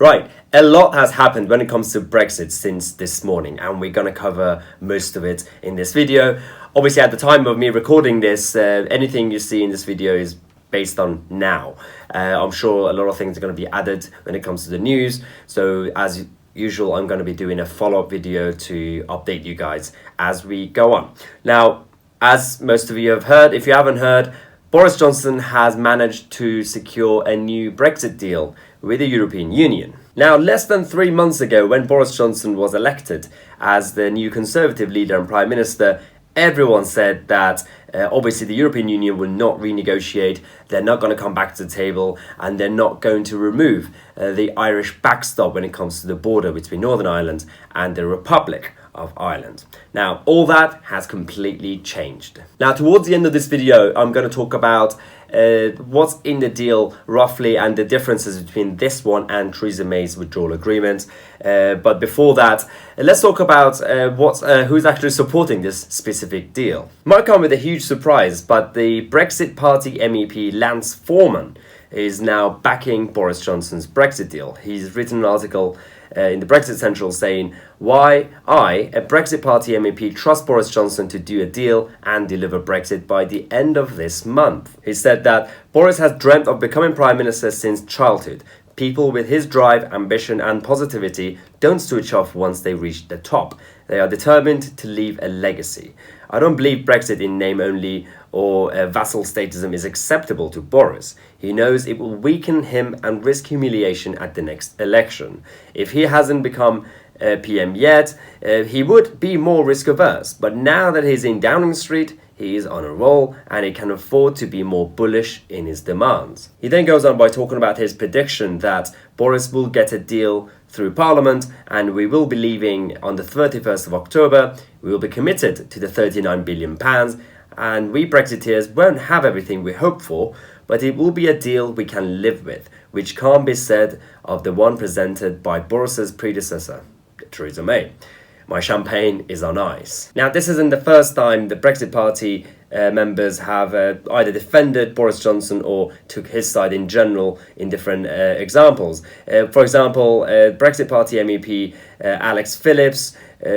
Right, a lot has happened when it comes to Brexit since this morning, and we're going to cover most of it in this video. Obviously, at the time of me recording this, anything you see in this video is based on now. I'm sure a lot of things are going to be added when it comes to the news, so as usual, I'm going to be doing a follow-up video to update you guys as we go on. Now, as most of you have heard, if you haven't heard, Boris Johnson has managed to secure a new Brexit deal with the European Union. Now, less than 3 months ago, when Boris Johnson was elected as the new Conservative leader and Prime Minister, everyone said that obviously the European Union will not renegotiate, they're not going to come back to the table, and they're not going to remove the Irish backstop when it comes to the border between Northern Ireland and the Republic of Ireland. Now, all that has completely changed. Now, towards the end of this video, I'm going to talk about what's in the deal roughly and the differences between this one and Theresa May's withdrawal agreement. But before that, let's talk about who's actually supporting this specific deal. Might come with a huge surprise, but the Brexit Party MEP Lance Forman is now backing Boris Johnson's Brexit deal. He's written an article in the Brexit Central saying, "Why I, a Brexit Party MEP, trust Boris Johnson to do a deal and deliver Brexit by the end of this month." He said that Boris has dreamt of becoming Prime Minister since childhood. People with his drive, ambition and positivity don't switch off once they reach the top. They are determined to leave a legacy. I don't believe Brexit in name only or vassal statism is acceptable to Boris. He knows it will weaken him and risk humiliation at the next election. If he hasn't become PM yet, he would be more risk averse. But now that he's in Downing Street, he is on a roll and he can afford to be more bullish in his demands. He then goes on by talking about his prediction that Boris will get a deal through Parliament and we will be leaving on the 31st of October. We will be committed to the £39 billion and we Brexiteers won't have everything we hope for, but it will be a deal we can live with, which can't be said of the one presented by Boris's predecessor, Theresa May. My champagne is on ice. Now, this isn't the first time the Brexit Party members have either defended Boris Johnson or took his side in general in different examples. For example, Brexit Party MEP Alex Phillips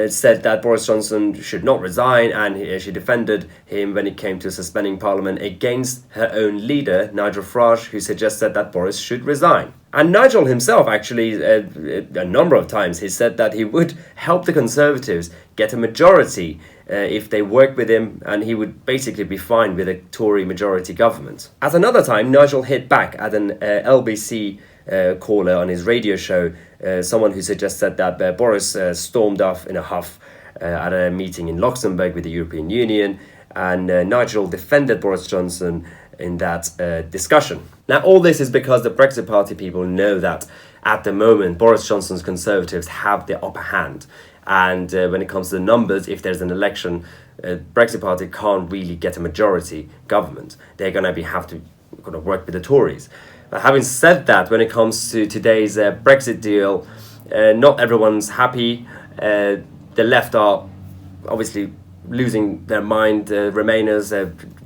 said that Boris Johnson should not resign, and she defended him when it came to suspending Parliament against her own leader, Nigel Farage, who suggested that Boris should resign. And Nigel himself, actually, a number of times, he said that he would help the Conservatives get a majority if they worked with him, and he would basically be fine with a Tory majority government. At another time, Nigel hit back at an LBC caller on his radio show, someone who suggested that Boris stormed off in a huff at a meeting in Luxembourg with the European Union, and Nigel defended Boris Johnson in that discussion. Now, all this is because the Brexit Party people know that at the moment Boris Johnson's Conservatives have the upper hand, and when it comes to the numbers, if there's an election, Brexit Party can't really get a majority government. They're going to have to work with the Tories. But having said that, when it comes to today's Brexit deal, not everyone's happy. The left are obviously losing their mind. Remainers,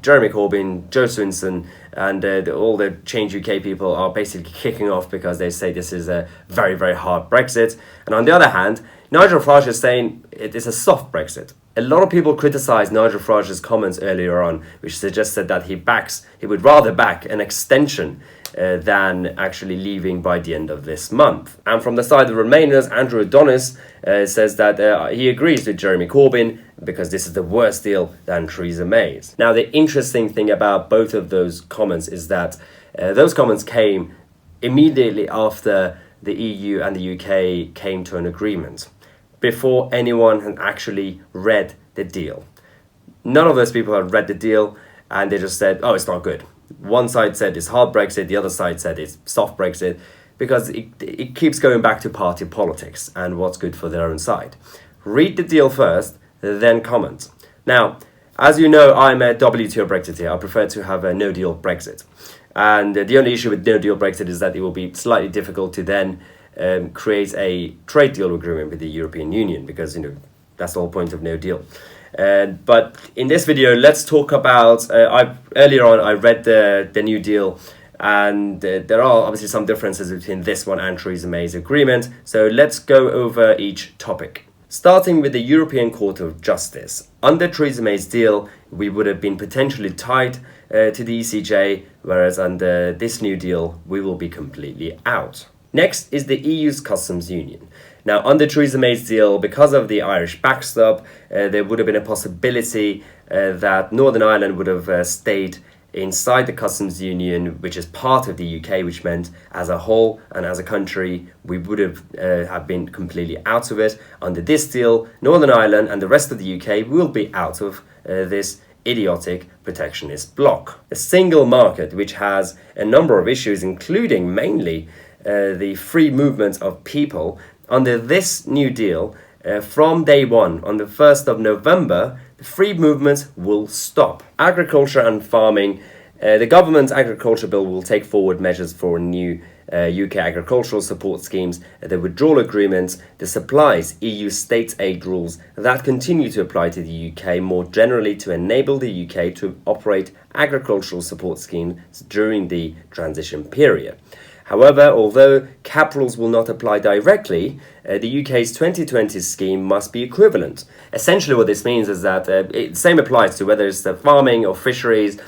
Jeremy Corbyn, Joe Swinson, and all the Change UK people are basically kicking off because they say this is a very, very hard Brexit. And on the other hand, Nigel Farage is saying it is a soft Brexit. A lot of people criticised Nigel Farage's comments earlier on, which suggested that he would rather back an extension than actually leaving by the end of this month. And from the side of the Remainers, Andrew Adonis says that he agrees with Jeremy Corbyn because this is the worst deal than Theresa May's. Now, the interesting thing about both of those comments is that those comments came immediately after the EU and the UK came to an agreement, before anyone had actually read the deal. None of those people had read the deal, and they just said, oh, it's not good. One side said it's hard Brexit, the other side said it's soft Brexit, because it keeps going back to party politics and what's good for their own side. Read the deal first, then comment. Now, as you know, I'm a WTO Brexiteer. I prefer to have a no-deal Brexit. And the only issue with no-deal Brexit is that it will be slightly difficult to then create a trade deal agreement with the European Union, because that's the whole point of no deal. But in this video, let's talk about. Earlier on, I read the new deal And there are obviously some differences between this one and Theresa May's agreement. So let's go over each topic. Starting with the European Court of Justice. Under Theresa May's deal, we would have been potentially tied to the ECJ, whereas under this new deal, we will be completely out. Next is the EU's customs union. Now, under Theresa May's deal, because of the Irish backstop, there would have been a possibility that Northern Ireland would have stayed inside the customs union, which is part of the UK, which meant as a whole and as a country, we would have been completely out of it. Under this deal, Northern Ireland and the rest of the UK will be out of this idiotic protectionist bloc. A single market which has a number of issues, including mainly the free movement of people. Under this new deal, from day one, on the 1st of November, the free movement will stop. Agriculture and farming. The government's agriculture bill will take forward measures for new UK agricultural support schemes, the withdrawal agreements, the supplies, EU state aid rules that continue to apply to the UK more generally to enable the UK to operate agricultural support schemes during the transition period. However, although cap rules will not apply directly, the UK's 2020 scheme must be equivalent. Essentially what this means is that same applies to whether it's farming or fisheries.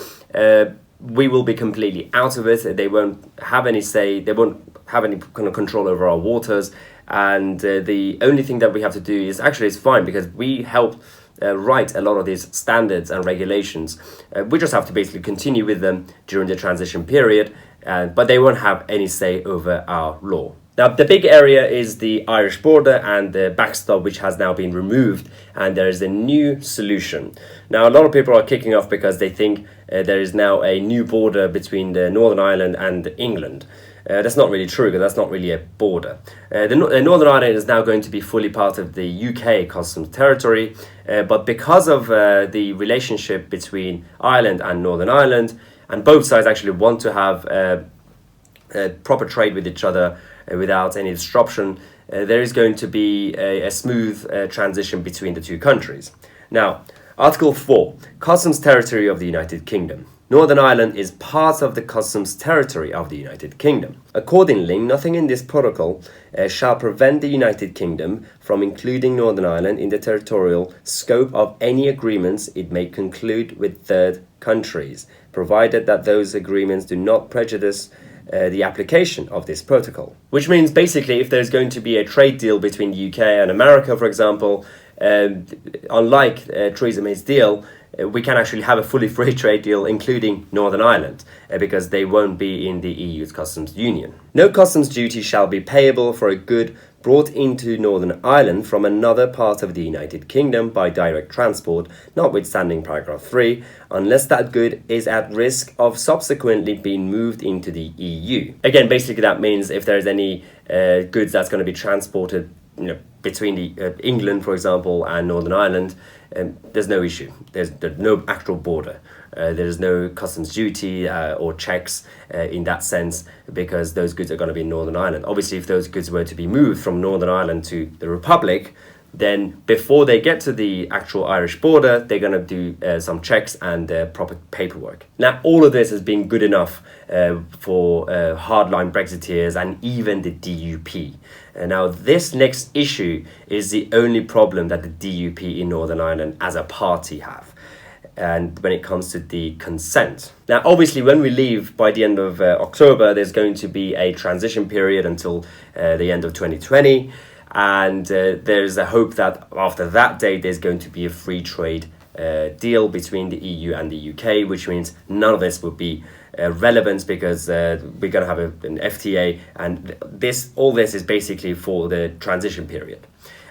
We will be completely out of it. They won't have any say, they won't have any kind of control over our waters. And the only thing that we have to do is actually it's fine because we help write a lot of these standards and regulations. We just have to basically continue with them during the transition period. But they won't have any say over our law. Now, the big area is the Irish border and the backstop, which has now been removed, and there is a new solution. Now, a lot of people are kicking off because they think there is now a new border between Northern Ireland and England. That's not really true, because that's not really a border. Northern Ireland is now going to be fully part of the UK customs territory, but because of the relationship between Ireland and Northern Ireland, and both sides actually want to have proper trade with each other without any disruption, there is going to be a smooth transition between the two countries. Now, Article 4, Customs Territory of the United Kingdom. Northern Ireland is part of the customs territory of the United Kingdom. Accordingly, nothing in this protocol shall prevent the United Kingdom from including Northern Ireland in the territorial scope of any agreements it may conclude with third countries, provided that those agreements do not prejudice the application of this protocol. Which means basically if there's going to be a trade deal between the UK and America, for example, unlike Theresa May's deal, we can actually have a fully free trade deal including Northern Ireland because they won't be in the EU's customs union. No customs duty shall be payable for a good brought into Northern Ireland from another part of the United Kingdom by direct transport, notwithstanding paragraph 3, unless that good is at risk of subsequently being moved into the EU. Again, basically that means if there's any goods that's going to be transported between England, for example, and Northern Ireland, there's no issue. There's no actual border. There is no customs duty or checks in that sense because those goods are going to be in Northern Ireland. Obviously, if those goods were to be moved from Northern Ireland to the Republic, then before they get to the actual Irish border, they're going to do some checks and proper paperwork. Now, all of this has been good enough for hardline Brexiteers and even the DUP. Now, this next issue is the only problem that the DUP in Northern Ireland as a party have. And when it comes to the consent. Now, obviously, when we leave by the end of October, there's going to be a transition period until the end of 2020. And there's a hope that after that date, there's going to be a free trade deal between the EU and the UK, which means none of this will be relevant because we're going to have an FTA. And all this is basically for the transition period.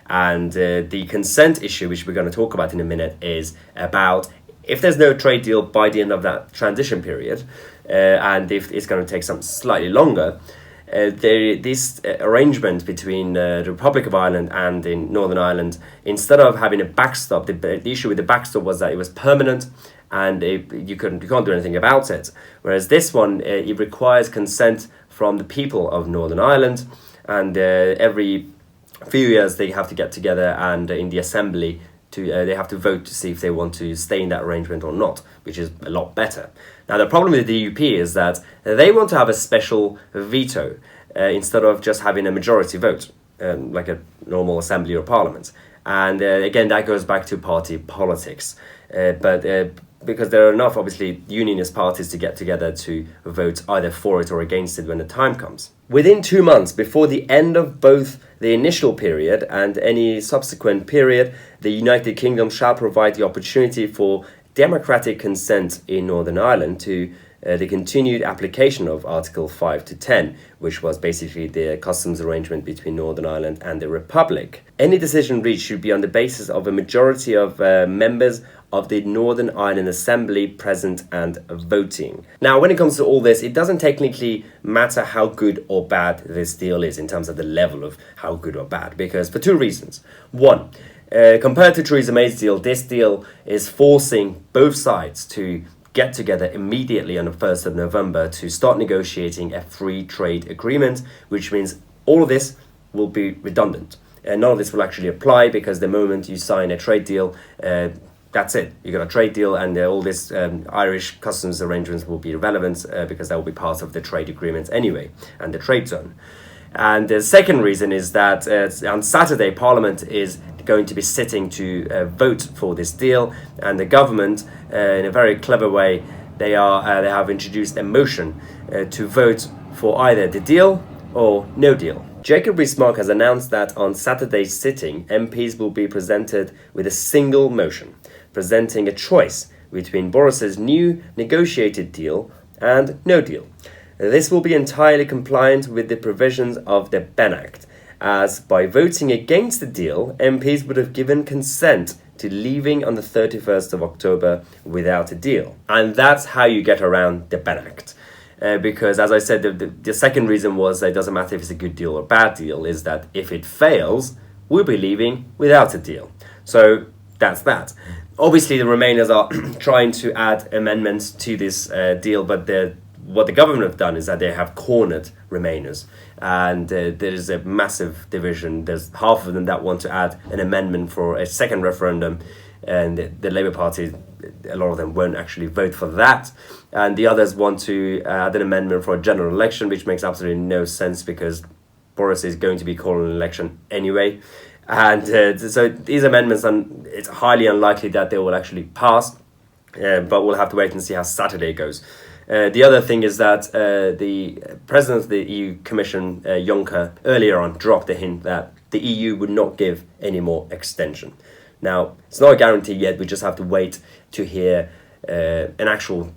And the consent issue, which we're going to talk about in a minute, is about if there's no trade deal by the end of that transition period, and if it's going to take some slightly longer, this arrangement between the Republic of Ireland and in Northern Ireland, instead of having a backstop, the issue with the backstop was that it was permanent and you can't do anything about it. Whereas this one, it requires consent from the people of Northern Ireland, and every few years they have to get together and in the assembly they have to vote to see if they want to stay in that arrangement or not, which is a lot better. Now, the problem with the DUP is that they want to have a special veto instead of just having a majority vote, like a normal assembly or parliament. And again, that goes back to party politics. But because there are enough, obviously, unionist parties to get together to vote either for it or against it when the time comes. Within 2 months, before the end of both the initial period and any subsequent period, the United Kingdom shall provide the opportunity for democratic consent in Northern Ireland to the continued application of Article 5 to 10, which was basically the customs arrangement between Northern Ireland and the Republic. Any decision reached should be on the basis of a majority of members of the Northern Ireland Assembly present and voting. Now, when it comes to all this, it doesn't technically matter how good or bad this deal is in terms of the level of how good or bad, because for two reasons. One, compared to Theresa May's deal, this deal is forcing both sides to get together immediately on the 1st of November to start negotiating a free trade agreement, which means all of this will be redundant. And none of this will actually apply because the moment you sign a trade deal, that's it. You got a trade deal, and all this Irish customs arrangements will be irrelevant because that will be part of the trade agreement anyway, and the trade zone. And the second reason is that on Saturday, Parliament is going to be sitting to vote for this deal, and the government, in a very clever way, they have introduced a motion to vote for either the deal or no deal. Jacob Rees-Mogg has announced that on Saturday's sitting, MPs will be presented with a single motion, presenting a choice between Boris's new negotiated deal and no deal. This will be entirely compliant with the provisions of the Benn Act, as by voting against the deal, MPs would have given consent to leaving on the 31st of October without a deal. And that's how you get around the Benn Act. Because, as I said, the second reason was that it doesn't matter if it's a good deal or bad deal, is that if it fails, we'll be leaving without a deal. So that's that. Obviously, the Remainers are trying to add amendments to this deal, but what the government have done is that they have cornered Remainers, and there is a massive division. There's half of them that want to add an amendment for a second referendum, and the Labour Party, a lot of them won't actually vote for that, and the others want to add an amendment for a general election, which makes absolutely no sense because Boris is going to be calling an election anyway. And so these amendments, it's highly unlikely that they will actually pass, but we'll have to wait and see how Saturday goes. The other thing is that the President of the EU Commission, Juncker, earlier on dropped a hint that the EU would not give any more extension. Now, it's not a guarantee yet, we just have to wait to hear an actual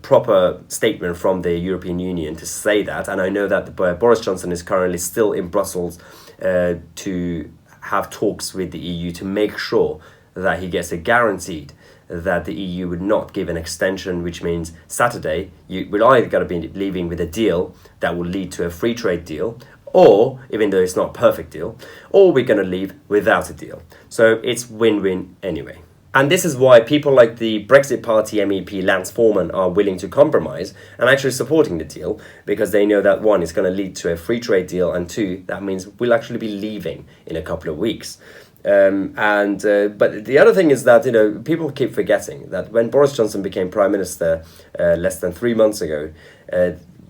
proper statement from the European Union to say that. And I know that Boris Johnson is currently still in Brussels to have talks with the EU to make sure that he gets a guaranteed that the EU would not give an extension, which means Saturday we're either going to be leaving with a deal that will lead to a free trade deal, or, even though it's not a perfect deal, or we're going to leave without a deal. So it's win-win anyway. And this is why people like the Brexit Party MEP Lance Forman are willing to compromise and actually supporting the deal, because they know that one, it's going to lead to a free trade deal, and two, that means we'll actually be leaving in a couple of weeks. But the other thing is that, people keep forgetting that when Boris Johnson became Prime Minister less than 3 months ago,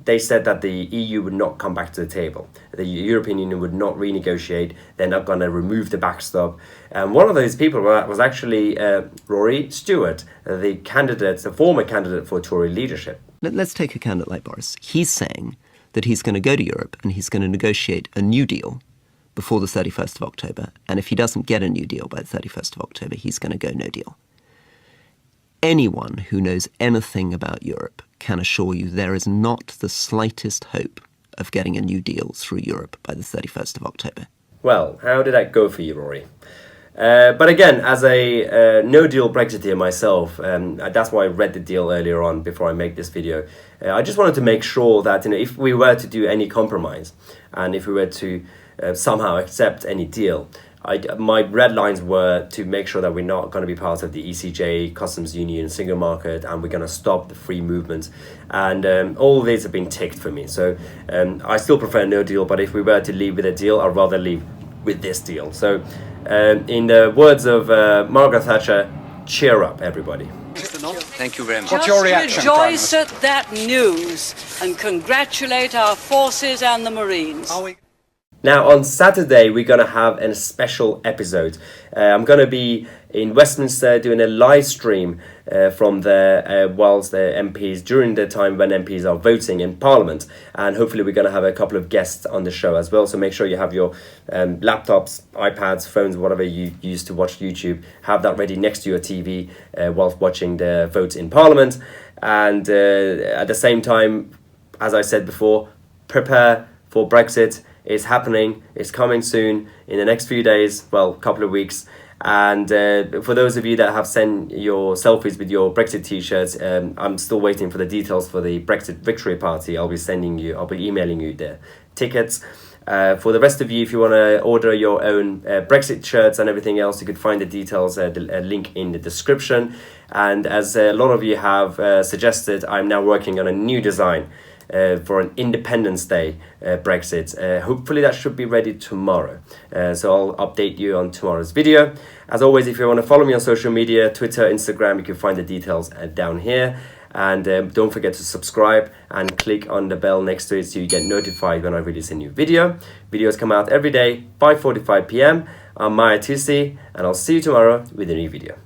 they said that the EU would not come back to the table. The European Union would not renegotiate. They're not going to remove the backstop. And one of those people was actually Rory Stewart, the former candidate for Tory leadership. Let's take a candidate like Boris. He's saying that he's going to go to Europe and he's going to negotiate a new deal before the 31st of October. And if he doesn't get a new deal by the 31st of October, he's going to go no deal. Anyone who knows anything about Europe can assure you there is not the slightest hope of getting a new deal through Europe by the 31st of October. Well, how did that go for you, Rory? But again, as a no-deal Brexiteer myself, that's why I read the deal earlier on before I make this video. I just wanted to make sure that if we were to do any compromise, and if we were to somehow accept any deal, my red lines were to make sure that we're not going to be part of the ECJ, Customs Union, Single Market, and we're going to stop the free movement. And all of these have been ticked for me. So I still prefer no deal, but if we were to leave with a deal, I'd rather leave with this deal. So in the words of Margaret Thatcher, cheer up, everybody. Thank you very much. What's your reaction, rejoice at that news and congratulate our forces and the Marines. Now on Saturday we're going to have a special episode. I'm going to be in Westminster doing a live stream from there whilst the MPs, during the time when MPs are voting in Parliament, and hopefully we're going to have a couple of guests on the show as well, so make sure you have your laptops, iPads, phones, whatever you use to watch YouTube, have that ready next to your TV whilst watching the vote in Parliament. And at the same time, as I said before, prepare for Brexit. It's happening, it's coming soon in the next few days, well, couple of weeks. And for those of you that have sent your selfies with your Brexit t-shirts, I'm still waiting for the details for the Brexit victory party. I'll be emailing you the tickets. For the rest of you, if you want to order your own Brexit shirts and everything else, you could find the details, a link in the description. And as a lot of you have suggested, I'm now working on a new design for an Independence Day Brexit. Hopefully that should be ready tomorrow. So I'll update you on tomorrow's video. As always, if you want to follow me on social media, Twitter, Instagram, you can find the details down here. And don't forget to subscribe and click on the bell next to it so you get notified when I release a new video. Videos come out every day, 5:45 p.m. I'm Tousi, and I'll see you tomorrow with a new video.